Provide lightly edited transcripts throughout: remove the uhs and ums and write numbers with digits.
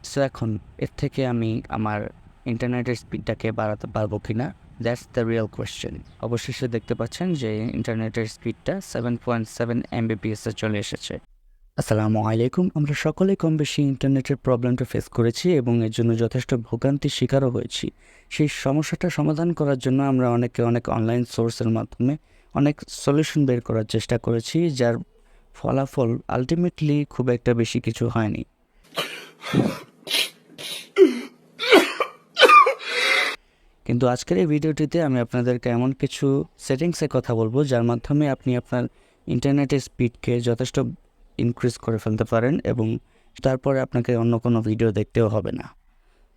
So এখন এর থেকে আমি আমার ইন্টারনেটের স্পিডটাকে বাড়াতে পারবো কি না, দ্যাটস দ্য রিয়েল কোয়েশ্চেন। অবশেষে দেখতে পাচ্ছেন যে ইন্টারনেটের স্পিডটা 7.7 Mbps-এ চলে এসেছে। আসসালামু আলাইকুম। আমরা সকলেই কম বেশি ইন্টারনেটের প্রবলেমটা ফেস করেছি এবং এর জন্য যথেষ্ট ভোগান্তির শিকারও হয়েছি। সেই সমস্যাটা সমাধান করার জন্য আমরা অনেক অনলাইন সোর্সের মাধ্যমে অনেক সলিউশন বের করার চেষ্টা করেছি, যার ফলাফল আলটিমেটলি খুব একটা বেশি কিছু হয়নি। কিন্তু আজকের এই ভিডিওটিতে আমি আপনাদেরকে এমন কিছু সেটিংসের কথা বলবো যার মাধ্যমে আপনি আপনার ইন্টারনেটের স্পিডকে যথেষ্ট ইনক্রিজ করে ফেলতে পারেন এবং তারপরে আপনাকে অন্য কোনো ভিডিও দেখতেও হবে না।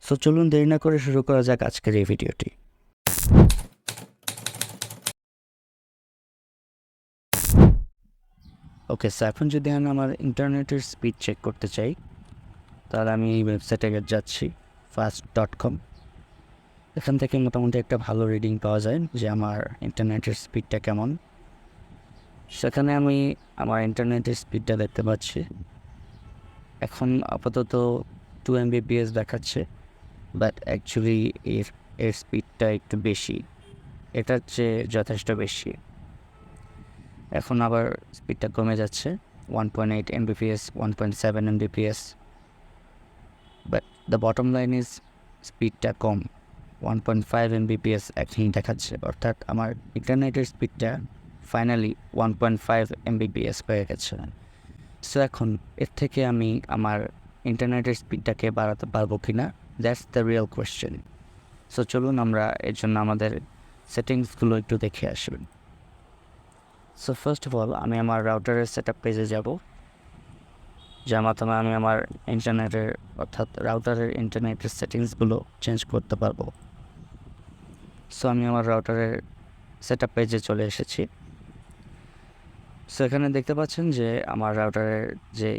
সো চলুন দেরি না করে শুরু করা যাক আজকের এই ভিডিওটি। ওকে, সো এখন যদি আমি আমার ইন্টারনেটের স্পিড চেক করতে চাই তাহলে আমি এই ওয়েবসাইটে যাচ্ছি fast.com। এখান থেকে মোটামুটি একটা ভালো রিডিং পাওয়া যায় যে আমার ইন্টারনেটের স্পিডটা কেমন। সেখানে আমি আমার ইন্টারনেটের স্পিডটা দেখতে পাচ্ছি। এখন আপাতত 2 Mbps দেখাচ্ছে, বাট অ্যাকচুয়ালি এর স্পিডটা একটু বেশি, এটার চেয়ে যথেষ্ট বেশি। এখন আবার স্পিডটা কমে যাচ্ছে 1.8 Mbps, 1.7 Mbps, but the bottom line is স্পিডটা কম, 1.5 Mbps এখন দেখাচ্ছে। অর্থাৎ আমার ইন্টারনেটের স্পিডটা ফাইনালি 1.5 Mbps হয়ে গেছে। সো এখন এর থেকে আমি আমার ইন্টারনেটের স্পিডটাকে বাড়াতে পারবো কি না, that's the real question. So চলুন আমরা এর জন্য আমাদের সেটিংসগুলো একটু দেখে আসবেন। সো ফার্স্ট অফ অল আমি আমার রাউটারের সেট আপ পেজে যাব, যার মাধ্যমে আমি আমার ইন্টারনেটের অর্থাৎ রাউটারের ইন্টারনেটের সেটিংসগুলো চেঞ্জ করতে পারবো। সো আমি আমার রাউটারের সেট আপ পেজে চলে এসেছি। সো এখানে দেখতে পাচ্ছেন যে আমার রাউটারের যে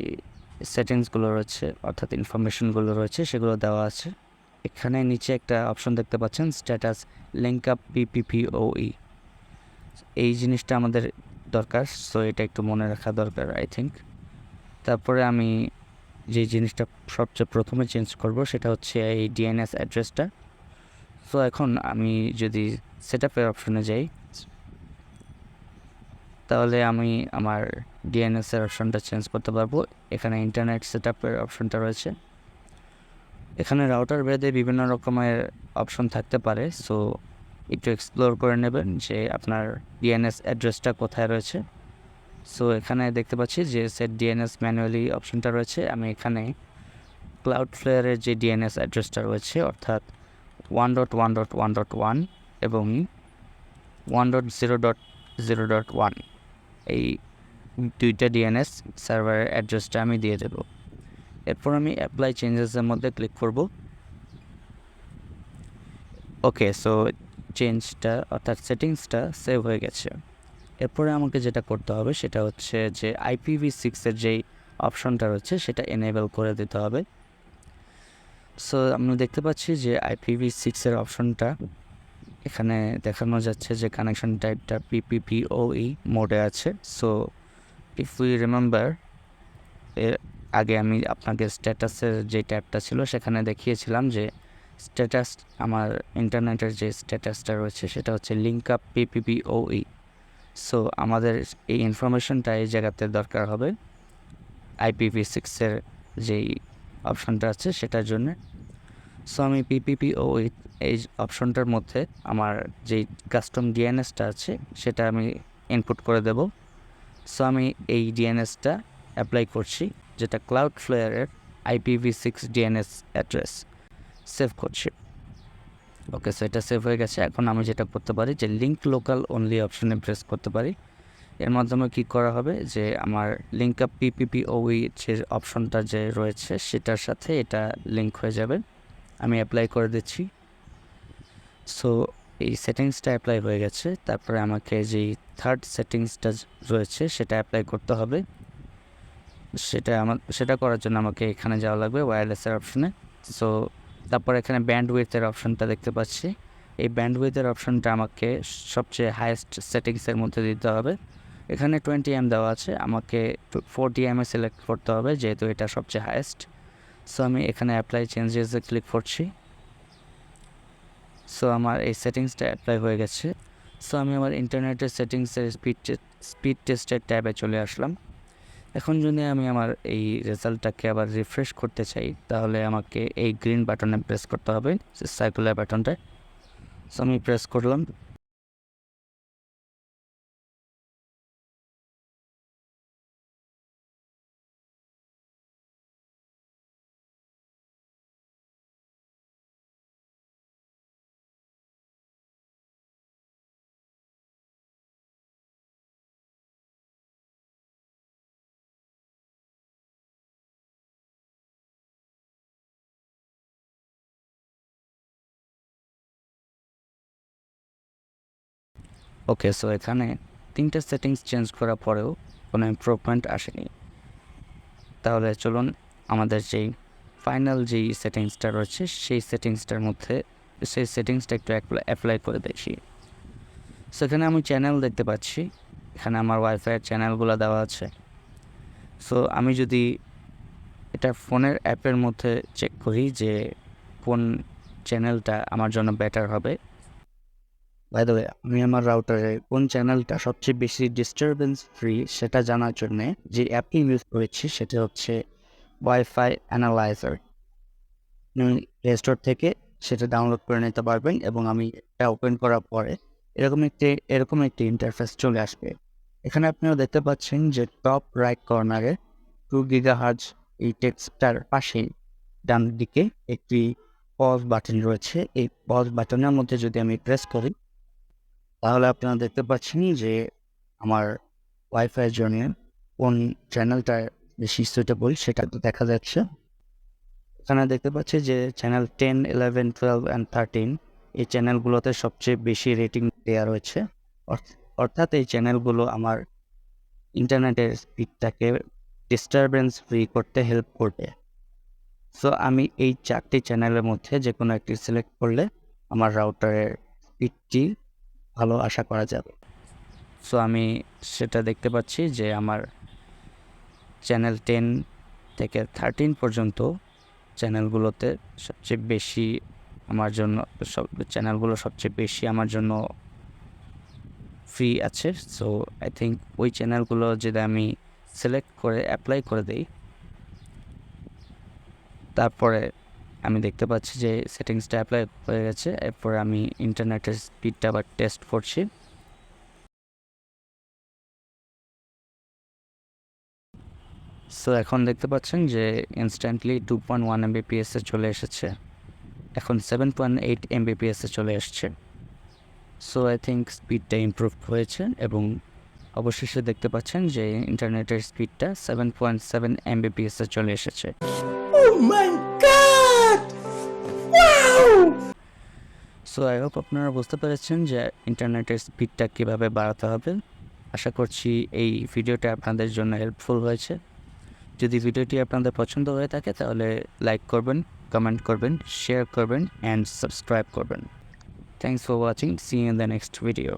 সেটিংসগুলো রয়েছে অর্থাৎ ইনফরমেশনগুলো রয়েছে সেগুলো দেওয়া আছে। এখানে নিচে একটা অপশন দেখতে পাচ্ছেন স্ট্যাটাস লিঙ্ক আপ PPPoE। এই জিনিসটা আমাদের দরকার, সো এটা একটু মনে রাখা দরকার আই থিঙ্ক। তারপরে আমি যে জিনিসটা সবচেয়ে প্রথমে চেঞ্জ করব সেটা হচ্ছে এই DNS অ্যাড্রেসটা। সো এখন আমি যদি সেট আপের অপশনে যাই তাহলে আমি আমার ডিএনএসের অপশনটা চেঞ্জ করতে পারবো। এখানে ইন্টারনেট সেট আপের অপশনটা রয়েছে। এখানে রাউটার ভেদে বিভিন্ন রকমের অপশন থাকতে পারে, সো একটু এক্সপ্লোর করে নেবেন যে আপনার ডিএনএস অ্যাড্রেসটা কোথায় রয়েছে। সো এখানে দেখতে পাচ্ছি যে সেট ডিএনএস ম্যানুয়ালি অপশনটা রয়েছে। আমি এখানে ক্লাউডফ্লেয়ারের যে ডিএনএস অ্যাড্রেসটা রয়েছে অর্থাৎ 1.1.1.1 এবং 1.0.0.1 এই দুইটা ডিএনএস সার্ভারের অ্যাড্রেসটা আমি দিয়ে দেব। এরপর আমি অ্যাপ্লাই চেঞ্জেসের মধ্যে ক্লিক করব। ওকে, সো চেঞ্জটা অর্থাৎ সেটিংসটা সেভ হয়ে গেছে। এরপরে আমাকে যেটা করতে হবে সেটা হচ্ছে যে IPv6-এর যেই অপশনটা রয়েছে সেটা এনেবল করে দিতে হবে। সো আমি দেখতে পাচ্ছি যে IPv6-এর অপশনটা এখানে দেখানো যাচ্ছে যে কানেকশন টাইপটা PPPoE মোডে আছে। সো ইফ উই রিমেম্বার, এর আগে আমি আপনাকে স্ট্যাটাসের যে ট্যাবটা ছিল সেখানে দেখিয়েছিলাম যে স্ট্যাটাস আমার ইন্টারনেটের যে স্ট্যাটাসটা রয়েছে সেটা হচ্ছে লিঙ্ক আপ PPPoE। সো আমাদের এই ইনফরমেশনটা এই জায়গাতে দরকার হবে IPv6-এর যেই অপশনটা আছে সেটার জন্য। সো আমি PPPoE এই অপশনটার মধ্যে আমার যেই কাস্টম ডিএনএসটা আছে সেটা আমি ইনপুট করে দেব। সো আমি এই ডিএনএসটা অ্যাপ্লাই করছি, যেটা ক্লাউডফ্লেয়ারের IPv6 ডিএনএস অ্যাড্রেস সেভ করছি। ওকে, সো এটা সেভ হয়ে গেছে। এখন আমি যেটা করতে পারি যে লিঙ্ক লোকাল অনলি অপশনে প্রেস করতে পারি। এর মাধ্যমে কী করা হবে যে আমার লিঙ্ক আপ PPPoE যে অপশনটা যে রয়েছে সেটার সাথে এটা লিঙ্ক হয়ে যাবে। আমি অ্যাপ্লাই করে দিচ্ছি। সো এই সেটিংসটা অ্যাপ্লাই হয়ে গেছে। তারপরে আমাকে যেই থার্ড সেটিংসটা রয়েছে সেটা অ্যাপ্লাই করতে হবে। সেটা করার জন্য আমাকে এখানে যাওয়া লাগবে ওয়্যারলেসের অপশনে। সো তারপর এখানে ব্যান্ডউইথের অপশনটা দেখতে পাচ্ছি। এই ব্যান্ডউইথের অপশনটা আমাকে সবচেয়ে হাইয়েস্ট সেটিংসের মধ্যে দিতে হবে। এখানে 20 M দেওয়া আছে, আমাকে 40 M সিলেক্ট করতে হবে যেহেতু এটা সবচেয়ে হাইয়েস্ট। সো আমি এখানে অ্যাপ্লাই চেঞ্জেসে ক্লিক করছি। সো আমার এই সেটিংসটা অ্যাপ্লাই হয়ে গেছে। সো আমি আমার ইন্টারনেটের সেটিংসের স্পিড টেস্টের ট্যাবে চলে আসলাম। এখন যদি আমি আমার এই রেজাল্টটাকে আবার রিফ্রেশ করতে চাই, তাহলে আমাকে এই গ্রিন বাটনে প্রেস করতে হবে, সার্কুলার বাটনটা। সো আমি প্রেস করলাম। ওকে, সো এখানে 3টে সেটিংস চেঞ্জ করার পরেও কোনো ইমপ্রুভমেন্ট আসেনি। তাহলে চলুন আমাদের যেই ফাইনাল যেই সেটিংসটা রয়েছে সেই সেটিংসটা একটু অ্যাপ্লাই করে দেখি। সেখানে আমি চ্যানেল দেখতে পাচ্ছি, এখানে আমার ওয়াইফাইয়ের চ্যানেলগুলো দেওয়া আছে। সো আমি যদি এটা ফোনের অ্যাপের মধ্যে চেক করি যে কোন চ্যানেলটা আমার জন্য বেটার হবে, বাই দ্য ওয়ে আমি আমার রাউটারে কোন চ্যানেলটা সবচেয়ে বেশি ডিস্টারবেন্স ফ্রি সেটা জানার জন্যে যে অ্যাপটি ইউজ করেছি সেটা হচ্ছে ওয়াইফাই অ্যানালাইজার। আপনি প্লে স্টোর থেকে সেটা ডাউনলোড করে নিতে পারবেন এবং আমি এটা ওপেন করার পরে এরকম একটি ইন্টারফেস চলে আসবে। এখানে আপনারা দেখতে পাচ্ছেন যে টপ রাইট কর্নারে 2 GHz এই টেক্সটটার পাশেই ডান দিকে একটি পজ বাটন রয়েছে। এই পজ বাটনের মধ্যে যদি আমি প্রেস করি, তাহলে আপনারা দেখতে পাচ্ছেন যে আমার ওয়াইফাইয়ের জন্য কোন চ্যানেলটা বেশি সুইটেবল সেটা তো দেখা যাচ্ছে। এখানে দেখতে পাচ্ছি যে চ্যানেল 10, 11, 12 অ্যান্ড 13 এই চ্যানেলগুলোতে সবচেয়ে বেশি রেটিং দেওয়া রয়েছে। অর্থাৎ এই চ্যানেলগুলো আমার ইন্টারনেটের স্পিডটাকে ডিস্টারবেন্স ফ্রি করতে হেল্প করবে। সো আমি এই 4টি চ্যানেলের মধ্যে যে কোনো একটি সিলেক্ট করলে আমার রাউটারের স্পিডটি ভালো আশা করা যাবে। সো আমি সেটা দেখতে পাচ্ছি যে আমার চ্যানেল 10 থেকে 13 পর্যন্ত চ্যানেলগুলোতে সবচেয়ে বেশি আমার জন্য ফ্রি আছে। সো আই থিঙ্ক ওই চ্যানেলগুলো যদি আমি সিলেক্ট করে অ্যাপ্লাই করে দিই, তারপরে আমি দেখতে পাচ্ছি যে সেটিংসটা অ্যাপ্লাই হয়ে গেছে। এরপরে আমি ইন্টারনেটের স্পিডটা আবার টেস্ট করছি। সো এখন দেখতে পাচ্ছেন যে ইনস্ট্যান্টলি 2.1 Mbps চলে এসেছে, এখন 7.8 Mbps চলে এসছে। সো আই থিঙ্ক স্পিডটা ইমপ্রুভ হয়েছে এবং অবশেষে দেখতে পাচ্ছেন যে ইন্টারনেটের স্পিডটা 7.7 Mbps চলে এসেছে। সো আই হোপ আপনারা বুঝতে পেরেছেন যে ইন্টারনেটের স্পিডটা কীভাবে বাড়াতে হবে। আশা করছি এই ভিডিওটা আপনাদের জন্য হেল্পফুল হয়েছে। যদি ভিডিওটি আপনাদের পছন্দ হয়ে থাকে তাহলে লাইক করবেন, কমেন্ট করবেন, শেয়ার করবেন অ্যান্ড সাবস্ক্রাইব করবেন। Thanks for watching. See you in the next video.